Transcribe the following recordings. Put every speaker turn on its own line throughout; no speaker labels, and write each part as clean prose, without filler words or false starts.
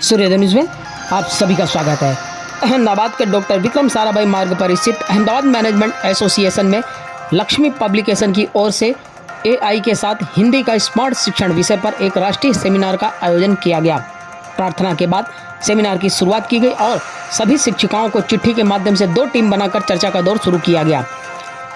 सूर्योदय न्यूज़ में आप सभी का स्वागत है। अहमदाबाद के डॉक्टर विक्रम साराभाई मार्ग पर स्थित अहमदाबाद मैनेजमेंट एसोसिएशन में लक्ष्मी पब्लिकेशन की ओर से एआई के साथ हिंदी का स्मार्ट शिक्षण विषय पर एक राष्ट्रीय सेमिनार का आयोजन किया गया। प्रार्थना के बाद सेमिनार की शुरुआत की गई और सभी शिक्षिकाओं को चिट्ठी के माध्यम से 2 टीम बनाकर चर्चा का दौर शुरू किया गया।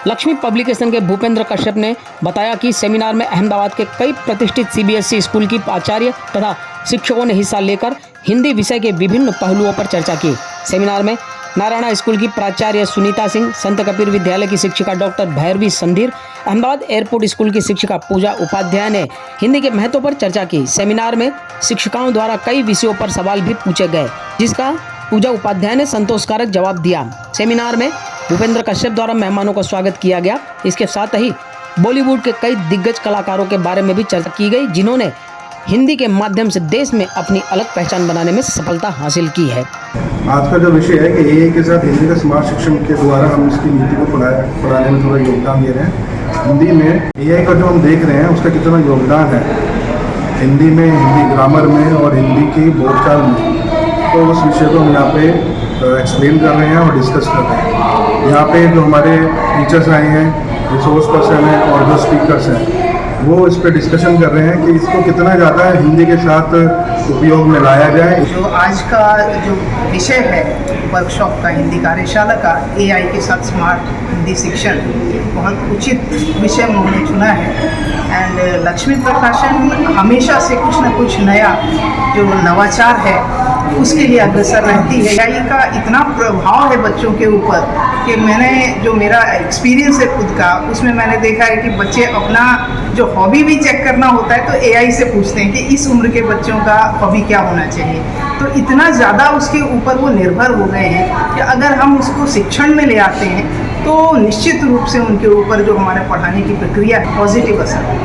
लक्ष्मी पब्लिकेशन के भूपेंद्र कश्यप ने बताया कि सेमिनार में अहमदाबाद के कई प्रतिष्ठित सीबीएसई स्कूल की आचार्य तथा शिक्षकों ने हिस्सा लेकर हिंदी विषय के विभिन्न पहलुओं पर चर्चा की। सेमिनार में नारायणा स्कूल की प्राचार्य सुनीता सिंह, संत कबीर विद्यालय की शिक्षिका doctor Bhairavi Sandhir, Ahmedabad airport school की शिक्षिका पूजा उपाध्याय ने हिंदी के महत्व पर चर्चा की। सेमिनार में शिक्षिकाओं द्वारा कई विषयों पर सवाल भी पूछे गए, जिसका पूजा उपाध्याय ने संतोषकारक जवाब दिया। सेमिनार में भूपेंद्र कश्यप द्वारा मेहमानों का स्वागत किया गया। इसके साथ ही बॉलीवुड के कई दिग्गज कलाकारों के बारे में भी चर्चा की गई, जिन्होंने हिंदी के माध्यम से देश में अपनी अलग पहचान बनाने में सफलता हासिल की है।
आज का जो विषय है कि एआई के साथ हिंदी का स्मार्ट शिक्षण के द्वारा हम इसकी नीति को पढ़ाने में थोड़ा योगदान दे रहे हैं। हिंदी में एआई का जो हम देख रहे हैं उसका कितना योगदान है हिंदी में, हिंदी ग्रामर में और हिंदी की बोलचाल में, तो उस विषय को हम यहाँ पे एक्सप्लेन कर रहे हैं और डिस्कस कर रहे हैं। यहाँ पे जो हमारे टीचर्स आए हैं, रिसोर्स पर्सन हैं और जो स्पीकर्स हैं, वो इस पर डिस्कशन कर रहे हैं कि इसको कितना ज़्यादा हिंदी के साथ उपयोग में लाया जाए।
जो आज का जो विषय है वर्कशॉप का, हिंदी कार्यशाला का, एआई के साथ स्मार्ट हिंदी शिक्षण, बहुत उचित विषय उन्होंने चुना है। एंड लक्ष्मी प्रकाशन हमेशा से कुछ ना कुछ नया जो नवाचार है उसके लिए अग्रसर रहती है। एआई का इतना प्रभाव है बच्चों के ऊपर कि मैंने जो मेरा एक्सपीरियंस है खुद का, उसमें मैंने देखा है कि बच्चे अपना जो हॉबी भी चेक करना होता है तो एआई से पूछते हैं कि इस उम्र के बच्चों का हॉबी क्या होना चाहिए। तो इतना ज़्यादा उसके ऊपर वो निर्भर हो गए हैं कि अगर हम उसको शिक्षण में ले आते हैं तो निश्चित रूप से उनके ऊपर जो हमारे पढ़ाने की प्रक्रिया है पॉजिटिव असर है।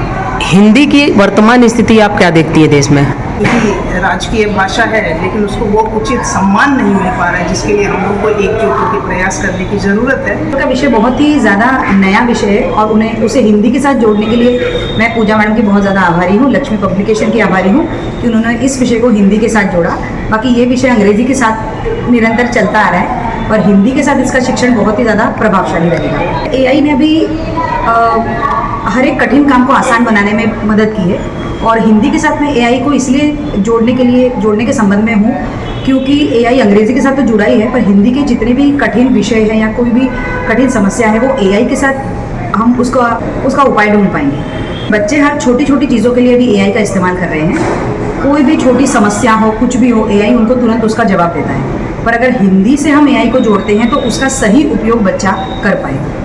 हिंदी की वर्तमान स्थिति आप क्या देखती है देश में?
क्योंकि राजकीय भाषा है लेकिन उसको वो उचित सम्मान नहीं मिल पा रहा है, जिसके लिए हम लोग को एकजुट होकर प्रयास करने की ज़रूरत है।
का विषय बहुत ही ज़्यादा नया विषय है और उसे हिंदी के साथ जोड़ने के लिए मैं पूजा मैडम की बहुत ज़्यादा आभारी हूँ, लक्ष्मी पब्लिकेशन की आभारी हूँ कि उन्होंने इस विषय को हिंदी के साथ जोड़ा। बाकी ये विषय अंग्रेजी के साथ निरंतर चलता आ रहा है और हिंदी के साथ इसका शिक्षण बहुत ही ज़्यादा प्रभावशाली रहेगा। एआई ने अभी हर एक कठिन काम को आसान बनाने में मदद की है और हिंदी के साथ मैं एआई को इसलिए जोड़ने के संबंध में हूँ क्योंकि एआई अंग्रेजी के साथ तो जुड़ा ही है, पर हिंदी के जितने भी कठिन विषय हैं या कोई भी कठिन समस्या है वो एआई के साथ हम उसका उपाय ढूंढ पाएंगे। बच्चे हर छोटी छोटी चीज़ों के लिए भी एआई का इस्तेमाल कर रहे हैं। कोई भी छोटी समस्या हो, कुछ भी हो, एआई उनको तुरंत उसका जवाब देता है। पर अगर हिंदी से हम एआई को जोड़ते हैं तो उसका सही उपयोग बच्चा कर पाएगा।